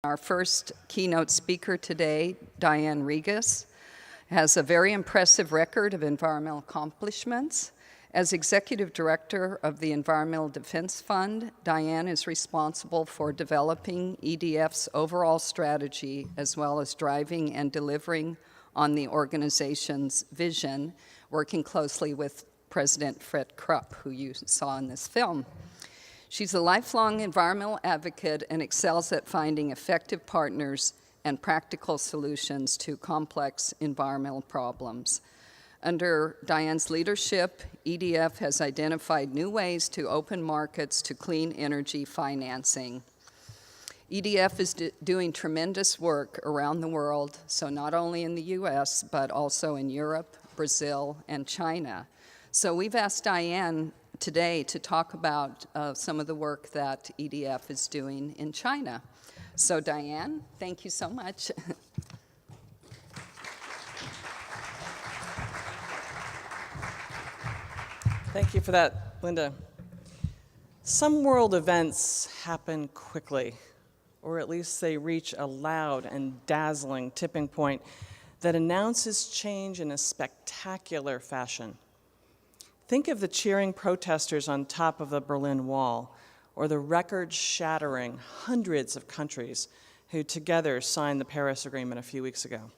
Our first keynote speaker today, Diane Regas, has a very impressive record of environmental accomplishments. As Executive Director of the Environmental Defense Fund, Diane is responsible for developing EDF's overall strategy as well as driving and delivering on the organization's vision, working closely with President Fred Krupp, who you saw in this film. She's a lifelong environmental advocate and excels at finding effective partners and practical solutions to complex environmental problems. Under Diane's leadership, EDF has identified new ways to open markets to clean energy financing. EDF is doing tremendous work around the world, so not only in the US, but also in Europe, Brazil, and China. So we've asked Diane today to talk about some of the work that EDF is doing in China. So Diane, thank you so much. Thank you for that, Linda. Some world events happen quickly, or at least they reach a loud and dazzling tipping point that announces change in a spectacular fashion. Think of the cheering protesters on top of the Berlin Wall, or the record-shattering hundreds of countries who together signed the Paris Agreement a few weeks ago.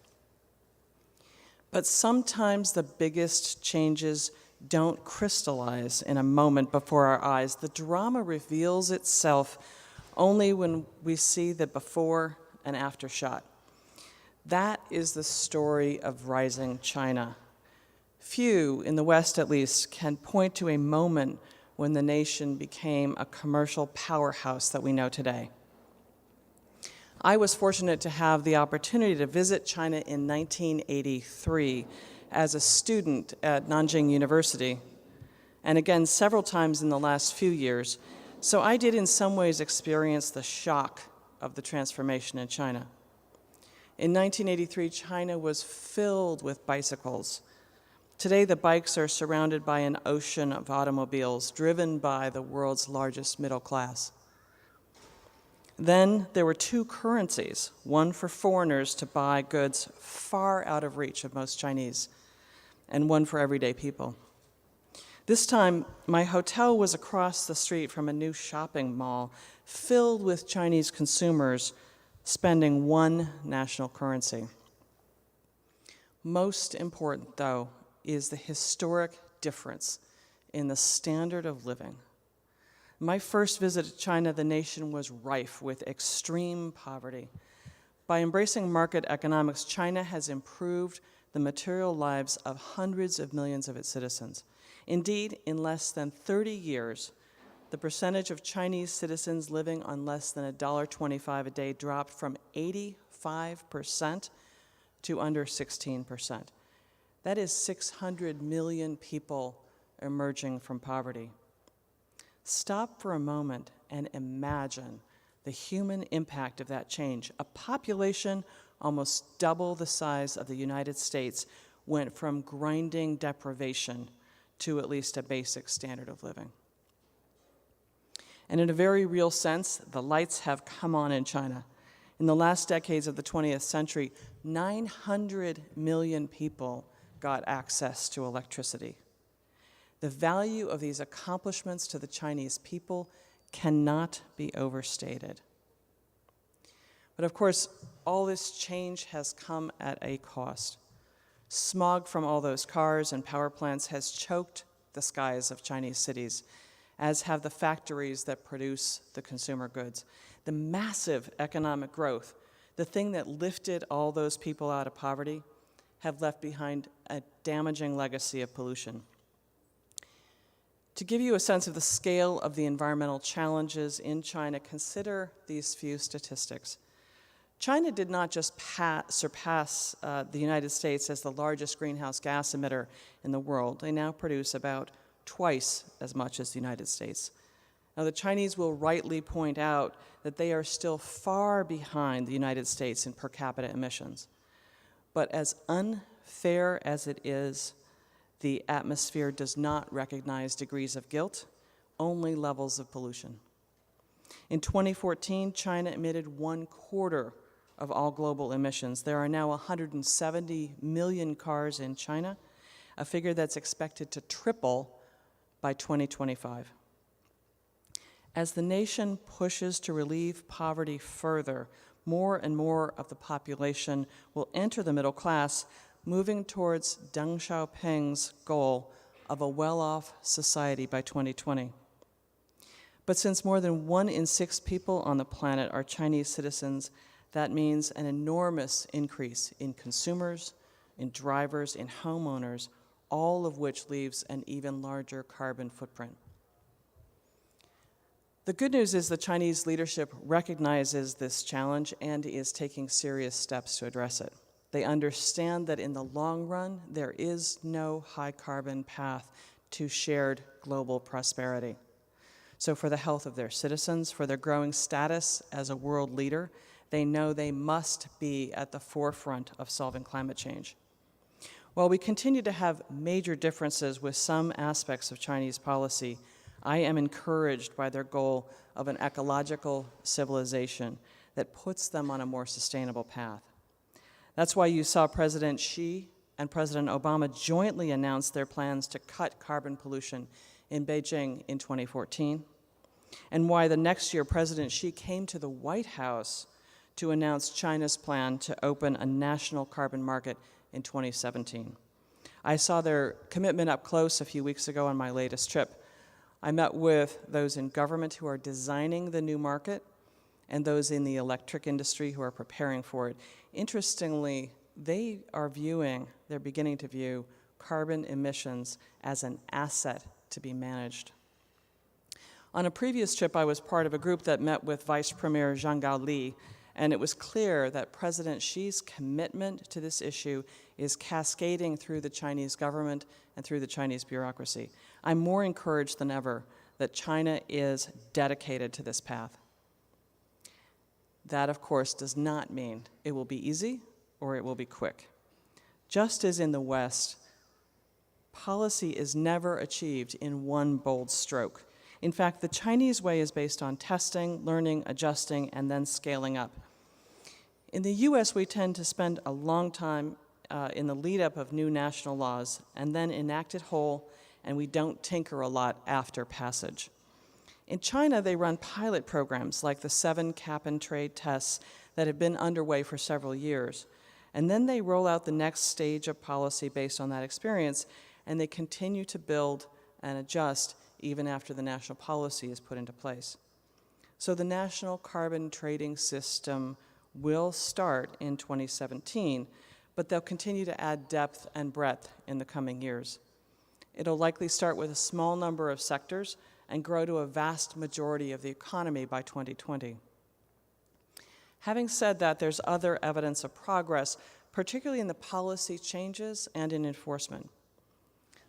But sometimes the biggest changes don't crystallize in a moment before our eyes. The drama reveals itself only when we see the before and after shot. That is the story of rising China. Few, in the West at least, can point to a moment when the nation became a commercial powerhouse that we know today. I was fortunate to have the opportunity to visit China in 1983 as a student at Nanjing University, and again several times in the last few years, so I did in some ways experience the shock of the transformation in China. In 1983, China was filled with bicycles. Today, the bikes are surrounded by an ocean of automobiles driven by the world's largest middle class. Then there were two currencies, one for foreigners to buy goods far out of reach of most Chinese, and one for everyday people. This time, my hotel was across the street from a new shopping mall filled with Chinese consumers spending one national currency. Most important, though, is the historic difference in the standard of living. My first visit to China, the nation was rife with extreme poverty. By embracing market economics, China has improved the material lives of hundreds of millions of its citizens. Indeed, in less than 30 years, the percentage of Chinese citizens living on less than $1.25 a day dropped from 85% to under 16%. That is 600 million people emerging from poverty. Stop for a moment and imagine the human impact of that change. A population almost double the size of the United States went from grinding deprivation to at least a basic standard of living. And in a very real sense, the lights have come on in China. In the last decades of the 20th century, 900 million people got access to electricity. The value of these accomplishments to the Chinese people cannot be overstated. But of course, all this change has come at a cost. Smog from all those cars and power plants has choked the skies of Chinese cities, as have the factories that produce the consumer goods. The massive economic growth, the thing that lifted all those people out of poverty, have left behind a damaging legacy of pollution. To give you a sense of the scale of the environmental challenges in China, consider these few statistics. China did not just surpass the United States as the largest greenhouse gas emitter in the world. They now produce about twice as much as the United States. Now, the Chinese will rightly point out that they are still far behind the United States in per capita emissions. But as unfair as it is, the atmosphere does not recognize degrees of guilt, only levels of pollution. In 2014, China emitted 1/4 of all global emissions. There are now 170 million cars in China, a figure that's expected to triple by 2025. As the nation pushes to relieve poverty further, more and more of the population will enter the middle class, moving towards Deng Xiaoping's goal of a well-off society by 2020. But since more than 1 in 6 people on the planet are Chinese citizens, that means an enormous increase in consumers, in drivers, in homeowners, all of which leaves an even larger carbon footprint. The good news is the Chinese leadership recognizes this challenge and is taking serious steps to address it. They understand that in the long run, there is no high carbon path to shared global prosperity. So for the health of their citizens, for their growing status as a world leader, they know they must be at the forefront of solving climate change. While we continue to have major differences with some aspects of Chinese policy, I am encouraged by their goal of an ecological civilization that puts them on a more sustainable path. That's why you saw President Xi and President Obama jointly announce their plans to cut carbon pollution in Beijing in 2014, and why the next year President Xi came to the White House to announce China's plan to open a national carbon market in 2017. I saw their commitment up close a few weeks ago on my latest trip. I met with those in government who are designing the new market and those in the electric industry who are preparing for it. Interestingly, they're beginning to view carbon emissions as an asset to be managed. On a previous trip, I was part of a group that met with Vice Premier Zhang Gaoli, and it was clear that President Xi's commitment to this issue is cascading through the Chinese government and through the Chinese bureaucracy. I'm more encouraged than ever that China is dedicated to this path. That, of course, does not mean it will be easy or it will be quick. Just as in the West, policy is never achieved in one bold stroke. In fact, the Chinese way is based on testing, learning, adjusting, and then scaling up. In the US, we tend to spend a long time in the lead-up of new national laws and then enact it whole, and we don't tinker a lot after passage. In China, they run pilot programs like the 7 cap-and-trade tests that have been underway for several years. And then they roll out the next stage of policy based on that experience, and they continue to build and adjust even after the national policy is put into place. So the national carbon trading system will start in 2017, but they'll continue to add depth and breadth in the coming years. It'll likely start with a small number of sectors and grow to a vast majority of the economy by 2020. Having said that, there's other evidence of progress, particularly in the policy changes and in enforcement.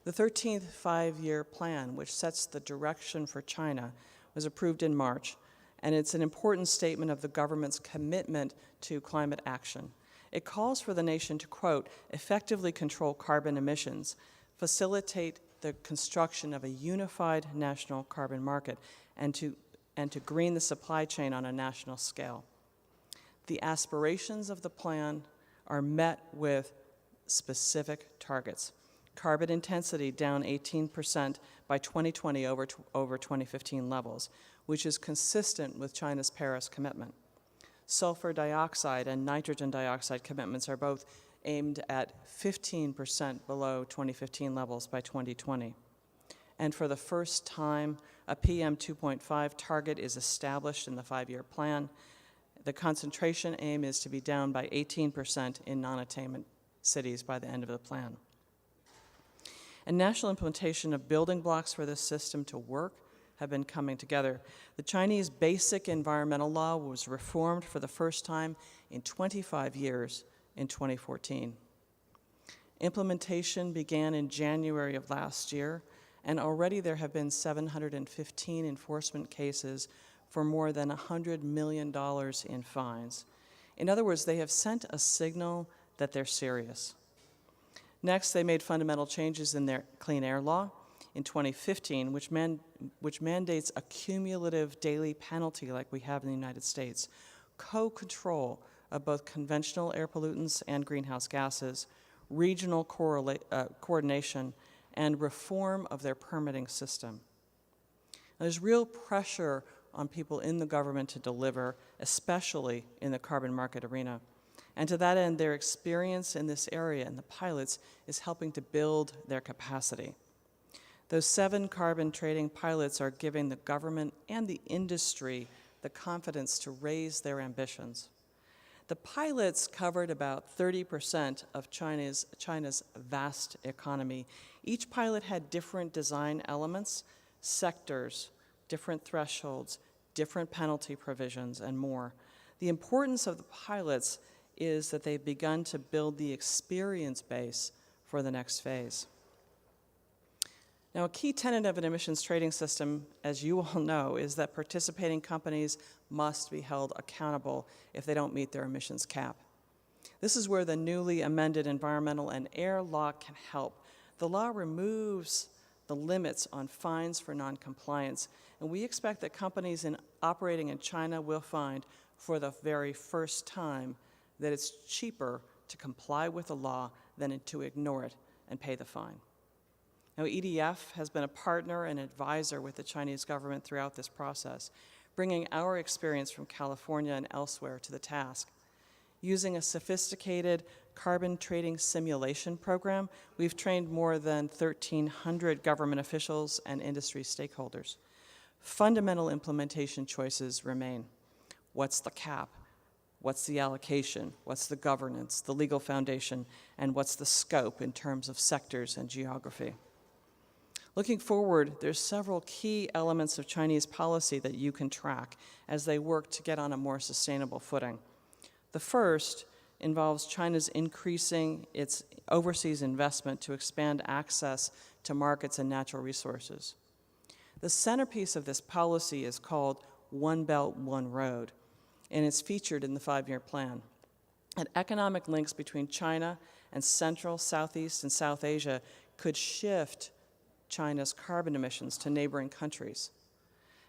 The 13th five-year plan, which sets the direction for China, was approved in March, and it's an important statement of the government's commitment to climate action. It calls for the nation to, quote, effectively control carbon emissions, facilitate the construction of a unified national carbon market, and to green the supply chain on a national scale. The aspirations of the plan are met with specific targets. Carbon intensity down 18% by 2020 over 2015 levels, which is consistent with China's Paris commitment. Sulfur dioxide and nitrogen dioxide commitments are both aimed at 15% below 2015 levels by 2020. And for the first time, a PM 2.5 target is established in the five-year plan. The concentration aim is to be down by 18% in non-attainment cities by the end of the plan. And national implementation of building blocks for this system to work have been coming together. The Chinese basic environmental law was reformed for the first time in 25 years in 2014. Implementation began in January of last year, and already there have been 715 enforcement cases for more than $100 million in fines. In other words, they have sent a signal that they're serious. Next, they made fundamental changes in their clean air law. in 2015, which mandates a cumulative daily penalty like we have in the United States, co-control of both conventional air pollutants and greenhouse gases, regional coordination, and reform of their permitting system. Now, there's real pressure on people in the government to deliver, especially in the carbon market arena. And to that end, their experience in this area and the pilots is helping to build their capacity. Those 7 carbon trading pilots are giving the government and the industry the confidence to raise their ambitions. The pilots covered about 30% of China's vast economy. Each pilot had different design elements, sectors, different thresholds, different penalty provisions, and more. The importance of the pilots is that they've begun to build the experience base for the next phase. Now, a key tenet of an emissions trading system, as you all know, is that participating companies must be held accountable if they don't meet their emissions cap. This is where the newly amended environmental and air law can help. The law removes the limits on fines for noncompliance, and we expect that companies operating in China will find for the very first time that it's cheaper to comply with the law than to ignore it and pay the fine. Now, EDF has been a partner and advisor with the Chinese government throughout this process, bringing our experience from California and elsewhere to the task. Using a sophisticated carbon trading simulation program, we've trained more than 1,300 government officials and industry stakeholders. Fundamental implementation choices remain. What's the cap? What's the allocation? What's the governance, the legal foundation, and what's the scope in terms of sectors and geography? Looking forward, there's several key elements of Chinese policy that you can track as they work to get on a more sustainable footing. The first involves China's increasing its overseas investment to expand access to markets and natural resources. The centerpiece of this policy is called One Belt, One Road, and it's featured in the 5-year plan. And economic links between China and Central, Southeast, and South Asia could shift China's carbon emissions to neighboring countries.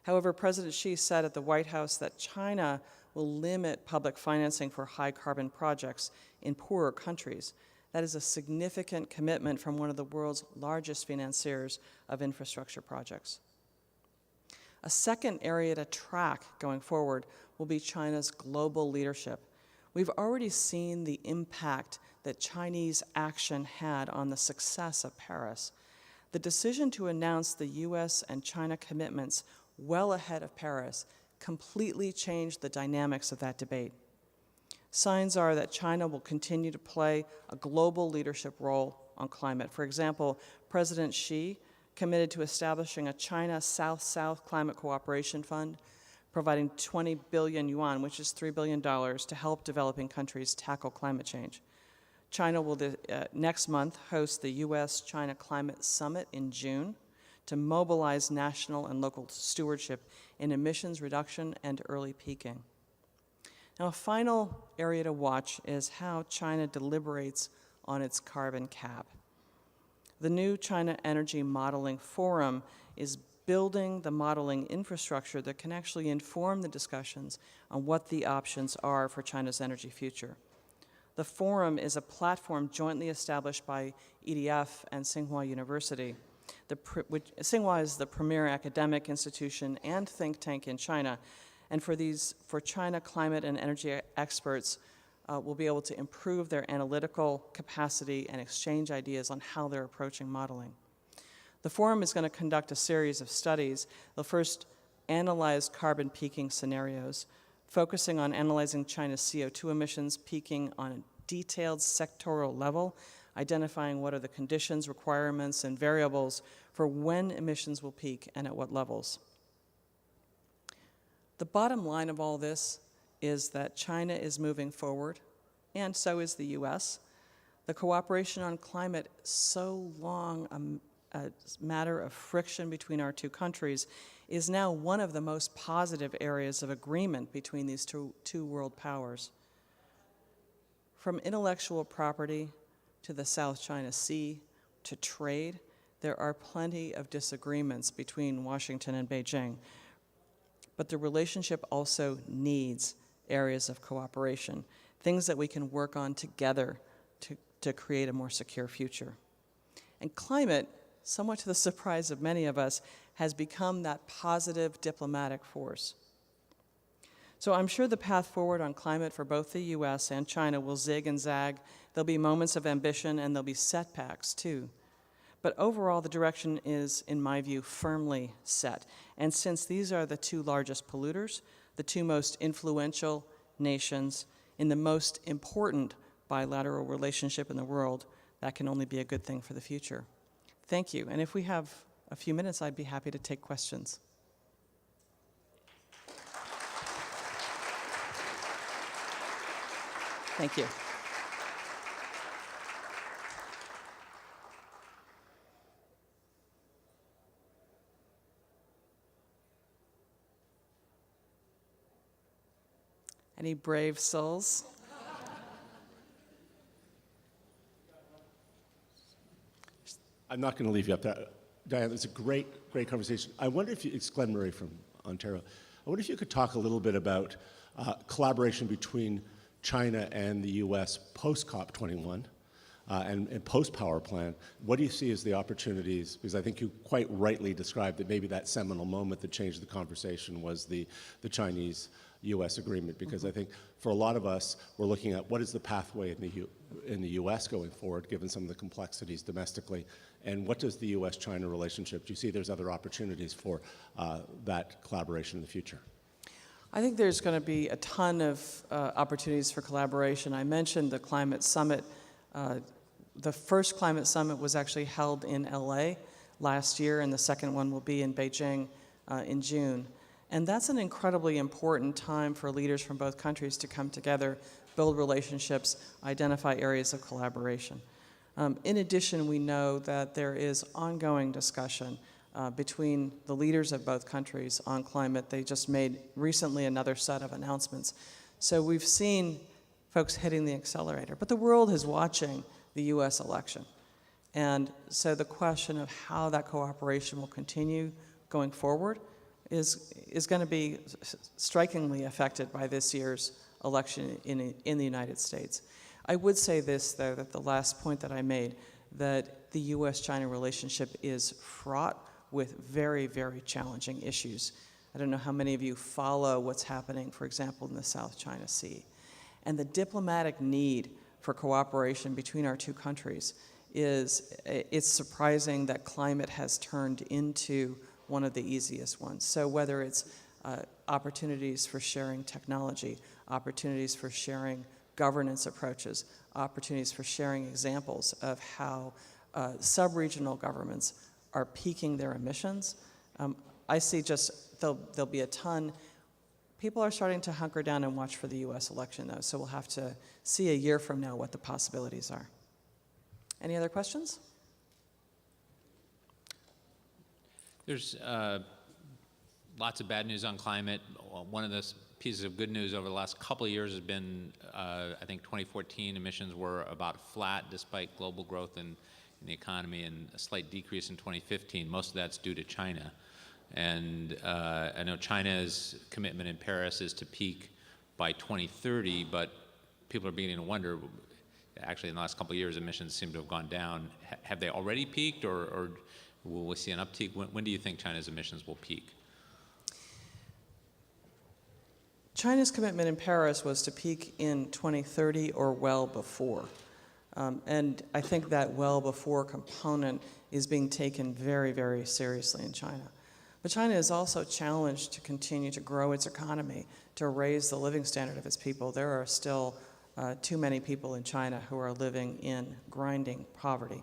However, President Xi said at the White House that China will limit public financing for high carbon projects in poorer countries. That is a significant commitment from one of the world's largest financiers of infrastructure projects. A second area to track going forward will be China's global leadership. We've already seen the impact that Chinese action had on the success of Paris. The decision to announce the US and China commitments well ahead of Paris completely changed the dynamics of that debate. Signs are that China will continue to play a global leadership role on climate. For example, President Xi committed to establishing a China South-South Climate Cooperation Fund, providing 20 billion yuan, which is $3 billion, to help developing countries tackle climate change. China will next month host the U.S.-China Climate Summit in June to mobilize national and local stewardship in emissions reduction and early peaking. Now, a final area to watch is how China deliberates on its carbon cap. The new China Energy Modeling Forum is building the modeling infrastructure that can actually inform the discussions on what the options are for China's energy future. The forum is a platform jointly established by EDF and Tsinghua University. Tsinghua is the premier academic institution and think tank in China, and for China climate and energy experts will be able to improve their analytical capacity and exchange ideas on how they're approaching modeling. The forum is going to conduct a series of studies. They'll first analyze carbon peaking scenarios, focusing on analyzing China's CO2 emissions peaking on a detailed sectoral level, identifying what are the conditions, requirements, and variables for when emissions will peak and at what levels. The bottom line of all this is that China is moving forward, and so is the US. The cooperation on climate, so long a matter of friction between our two countries, is now one of the most positive areas of agreement between these two world powers. From intellectual property to the South China Sea to trade, There are plenty of disagreements between Washington and Beijing, but the relationship also needs areas of cooperation, things that we can work on together to create a more secure future. And climate, somewhat to the surprise of many of us, has become that positive diplomatic force. So I'm sure the path forward on climate for both the US and China will zig and zag. There'll be moments of ambition and there'll be setbacks too. But overall, the direction is, in my view, firmly set. And since these are the two largest polluters, the two most influential nations in the most important bilateral relationship in the world, that can only be a good thing for the future. Thank you. And if we have a few minutes, I'd be happy to take questions. Thank you. Any brave souls? I'm not going to leave you up there. Diane, it's a great conversation. I wonder if you, it's Glenn Murray from Ontario. I wonder if you could talk a little bit about collaboration between China and the US post-COP21 and post-power plant. What do you see as the opportunities? Because I think you quite rightly described that maybe that seminal moment that changed the conversation was the Chinese-US agreement, because I think for a lot of us, we're looking at what is the pathway in the US going forward, given some of the complexities domestically, and what does the US-China relationship, do you see there's other opportunities for that collaboration in the future? I think there's going to be a ton of opportunities for collaboration. I mentioned the climate summit. The first climate summit was actually held in LA last year, and the second one will be in Beijing in June. And that's an incredibly important time for leaders from both countries to come together, build relationships, identify areas of collaboration. In addition, we know that there is ongoing discussion between the leaders of both countries on climate. They just made recently another set of announcements. So we've seen folks hitting the accelerator, but the world is watching the US election. And so the question of how that cooperation will continue going forward is going to be strikingly affected by this year's election in the United States. I would say this, though, that the last point that I made, that the US-China relationship is fraught with very, very challenging issues. I don't know how many of you follow what's happening, for example, in the South China Sea. And the diplomatic need for cooperation between our two countries it's surprising that climate has turned into one of the easiest ones. So whether it's opportunities for sharing technology, opportunities for sharing governance approaches, opportunities for sharing examples of how sub-regional governments are peaking their emissions. I see just there'll be a ton. People are starting to hunker down and watch for the US election, though, so we'll have to see a year from now what the possibilities are. Any other questions? There's lots of bad news on climate. One of the pieces of good news over the last couple of years has been, I think 2014 emissions were about flat despite global growth in the economy, and a slight decrease in 2015. Most of that's due to China. And I know China's commitment in Paris is to peak by 2030, but people are beginning to wonder, actually in the last couple of years, emissions seem to have gone down. Have they already peaked, or will we see an uptick? When do you think China's emissions will peak? China's commitment in Paris was to peak in 2030 or well before. And I think that well before component is being taken very, very seriously in China. But China is also challenged to continue to grow its economy, to raise the living standard of its people. There are still too many people in China who are living in grinding poverty.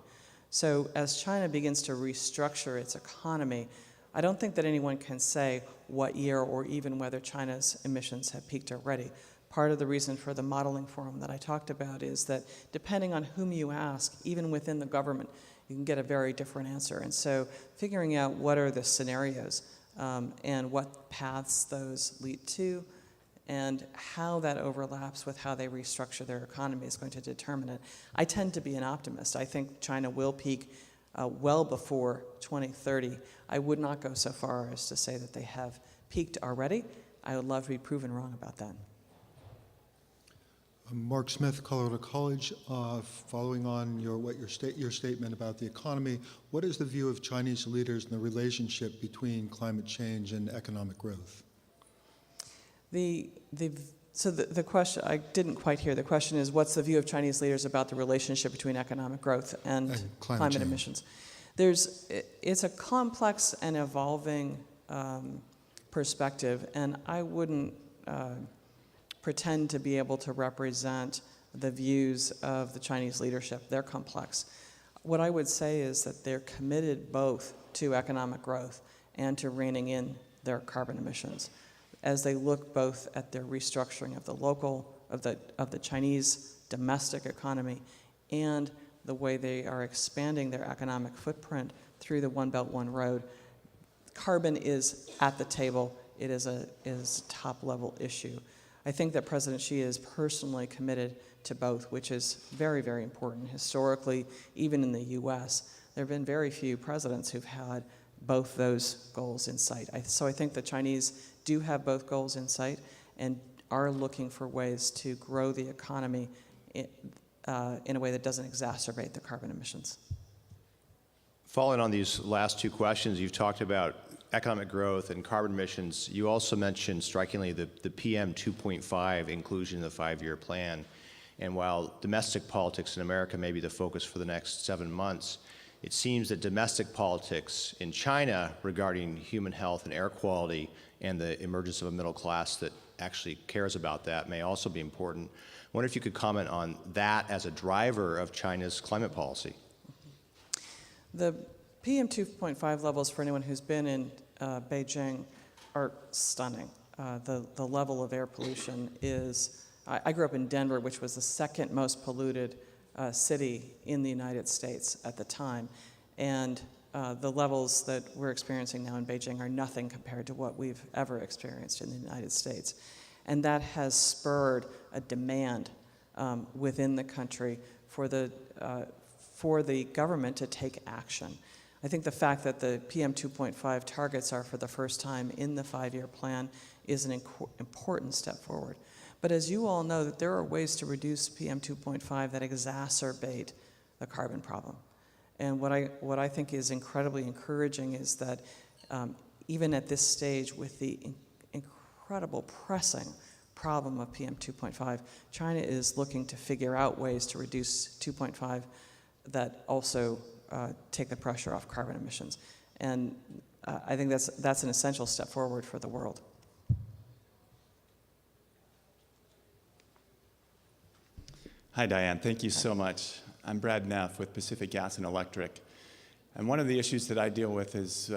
So as China begins to restructure its economy, I don't think that anyone can say what year or even whether China's emissions have peaked already. Part of the reason for the modeling forum that I talked about is that depending on whom you ask, even within the government, you can get a very different answer. And so figuring out what are the scenarios and what paths those lead to and how that overlaps with how they restructure their economy is going to determine it. I tend to be an optimist. I think China will peak well before 2030. I would not go so far as to say that they have peaked already. I would love to be proven wrong about that. Mark Smith, Colorado College. Following on your statement about the economy, what is the view of Chinese leaders in the relationship between climate change and economic growth? So the question, I didn't quite hear. The question is, what's the view of Chinese leaders about the relationship between economic growth and climate emissions? It's a complex and evolving perspective, and I wouldn't pretend to be able to represent the views of the Chinese leadership. They're complex. What I would say is that they're committed both to economic growth and to reining in their carbon emissions, as they look both at their restructuring of the Chinese domestic economy and the way they are expanding their economic footprint through the One Belt, One Road. Carbon is at the table. It is a top-level issue. I think that President Xi is personally committed to both, which is very, very important. Historically, even in the U.S., there have been very few presidents who've had both those goals in sight. So I think the Chinese do have both goals in sight and are looking for ways to grow the economy in a way that doesn't exacerbate the carbon emissions. Following on these last two questions, you've talked about economic growth and carbon emissions. You also mentioned, strikingly, the PM 2.5 inclusion in the 5-year plan. And while domestic politics in America may be the focus for the next 7 months, it seems that domestic politics in China regarding human health and air quality and the emergence of a middle class that actually cares about that may also be important. I wonder if you could comment on that as a driver of China's climate policy. The PM 2.5 levels, for anyone who's been in Beijing, are stunning. The level of air pollution is, I grew up in Denver, which was the second most polluted city in the United States at the time. And the levels that we're experiencing now in Beijing are nothing compared to what we've ever experienced in the United States. And that has spurred a demand within the country for the government to take action. I think the fact that the PM 2.5 targets are for the first time in the 5-year plan is an important step forward. But as you all know, that there are ways to reduce PM 2.5 that exacerbate the carbon problem. And what I think is incredibly encouraging is that even at this stage, with the incredible pressing problem of PM 2.5, China is looking to figure out ways to reduce 2.5 that also take the pressure off carbon emissions. And I think that's an essential step forward for the world. Hi, Diane. Thank you so much. I'm Brad Neff with Pacific Gas and Electric. And one of the issues that I deal with is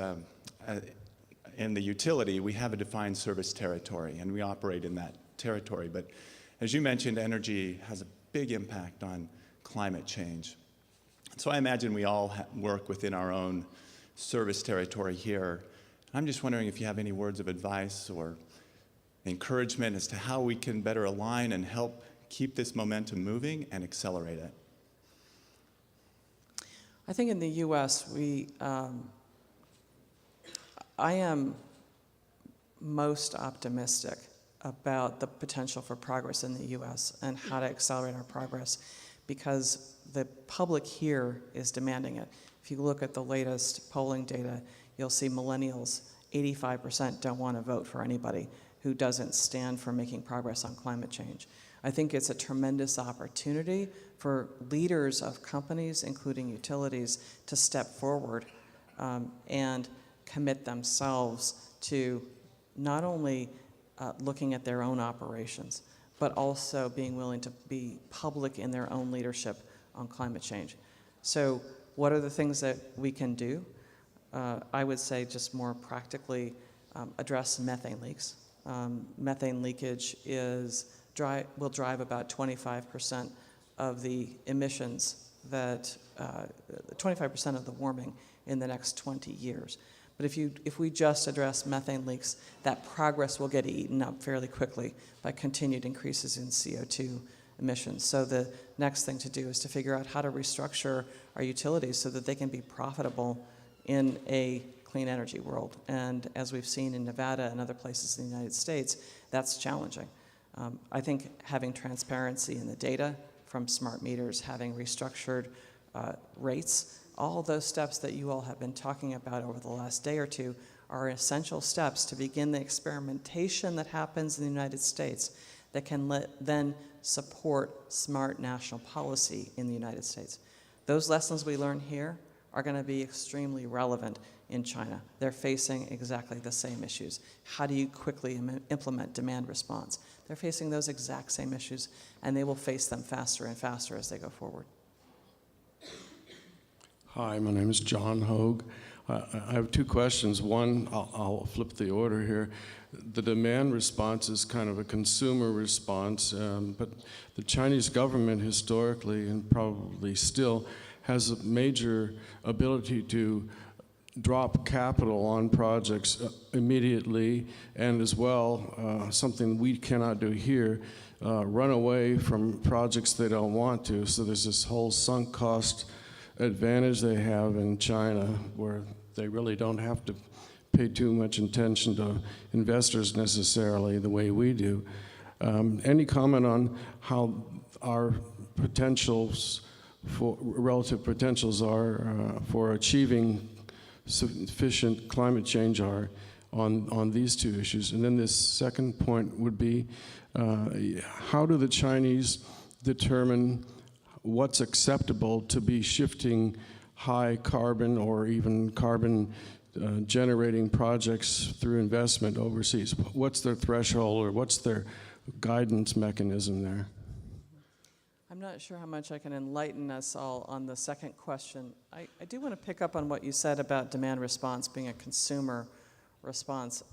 in the utility, we have a defined service territory, and we operate in that territory. But as you mentioned, energy has a big impact on climate change. So I imagine we all work within our own service territory here. I'm just wondering if you have any words of advice or encouragement as to how we can better align and help keep this momentum moving and accelerate it. I think in the U.S., I am most optimistic about the potential for progress in the U.S. and how to accelerate our progress, because the public here is demanding it. If you look at the latest polling data, you'll see millennials, 85% don't want to vote for anybody who doesn't stand for making progress on climate change. I think it's a tremendous opportunity for leaders of companies, including utilities, to step forward and commit themselves to not only looking at their own operations, but also being willing to be public in their own leadership on climate change. So what are the things that we can do? I would say just more practically address methane leaks. Methane leakage will drive about 25% of the emissions, 25% of the warming in the next 20 years. But if we just address methane leaks, that progress will get eaten up fairly quickly by continued increases in CO2 emissions. So the next thing to do is to figure out how to restructure our utilities so that they can be profitable in a clean energy world. And as we've seen in Nevada and other places in the United States, that's challenging. I think having transparency in the data from smart meters, having restructured rates, all those steps that you all have been talking about over the last day or two are essential steps to begin the experimentation that happens in the United States that can then support smart national policy in the United States. Those lessons we learn here are going to be extremely relevant in China. They're facing exactly the same issues. How do you quickly implement demand response? They're facing those exact same issues, and they will face them faster and faster as they go forward. Hi, my name is John Hogue. I have two questions. One, I'll flip the order here. The demand response is kind of a consumer response, but the Chinese government historically, and probably still, has a major ability to drop capital on projects immediately, and as well, something we cannot do here, run away from projects they don't want to. So there's this whole sunk cost advantage they have in China where they really don't have to pay too much attention to investors necessarily the way we do. Any comment on how our relative potentials are for achieving sufficient climate change are on these two issues? And then this second point would be, how do the Chinese determine what's acceptable to be shifting high carbon or even carbon generating projects through investment overseas? What's their threshold, or what's their guidance mechanism there? I'm not sure how much I can enlighten us all on the second question. I do want to pick up on what you said about demand response being a consumer response.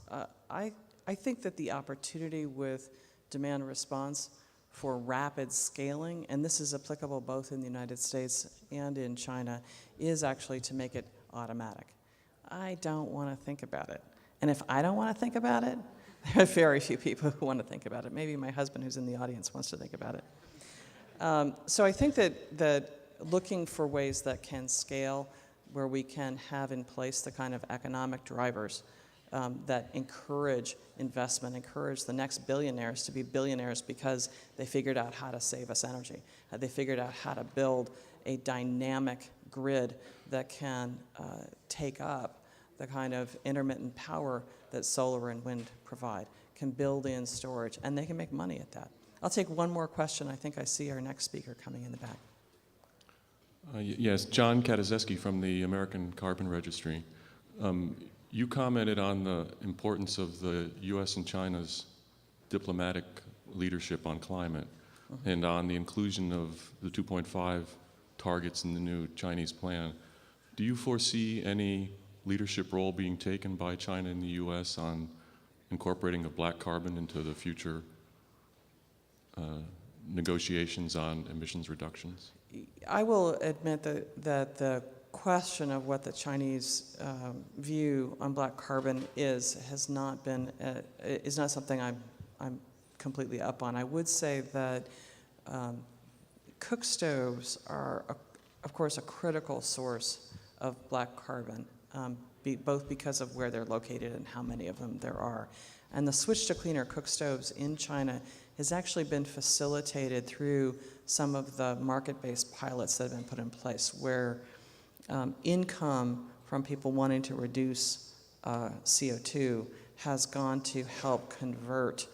I think that the opportunity with demand response for rapid scaling, and this is applicable both in the United States and in China, is actually to make it automatic. I don't want to think about it. And if I don't want to think about it, there are very few people who want to think about it. Maybe my husband, who's in the audience, wants to think about it. So I think that looking for ways that can scale, where we can have in place the kind of economic drivers that encourage investment, encourage the next billionaires to be billionaires because they figured out how to save us energy. They figured out how to build a dynamic grid that can take up the kind of intermittent power that solar and wind provide, can build in storage, and they can make money at that. I'll take one more question. I think I see our next speaker coming in the back. Yes, John Katazeski from the American Carbon Registry. You commented on the importance of the U.S. and China's diplomatic leadership on climate and on the inclusion of the 2.5 targets in the new Chinese plan. Do you foresee any leadership role being taken by China and the U.S. on incorporating of black carbon into the future negotiations on emissions reductions? I will admit that the question of what the Chinese view on black carbon is not something I'm completely up on. I would say that cook stoves are, of course, a critical source of black carbon, both because of where they're located and how many of them there are. And the switch to cleaner cook stoves in China has actually been facilitated through some of the market-based pilots that have been put in place, where income from people wanting to reduce CO2 has gone to help convert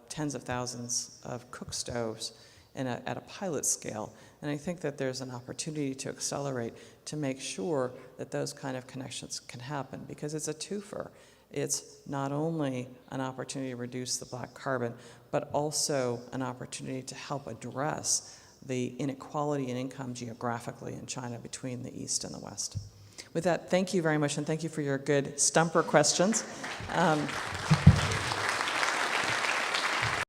tens of thousands of cook stoves at a pilot scale. And I think that there's an opportunity to accelerate to make sure that those kind of connections can happen, because it's a twofer. It's not only an opportunity to reduce the black carbon, but also an opportunity to help address the inequality in income geographically in China between the East and the West. With that, thank you very much, and thank you for your good stumper questions.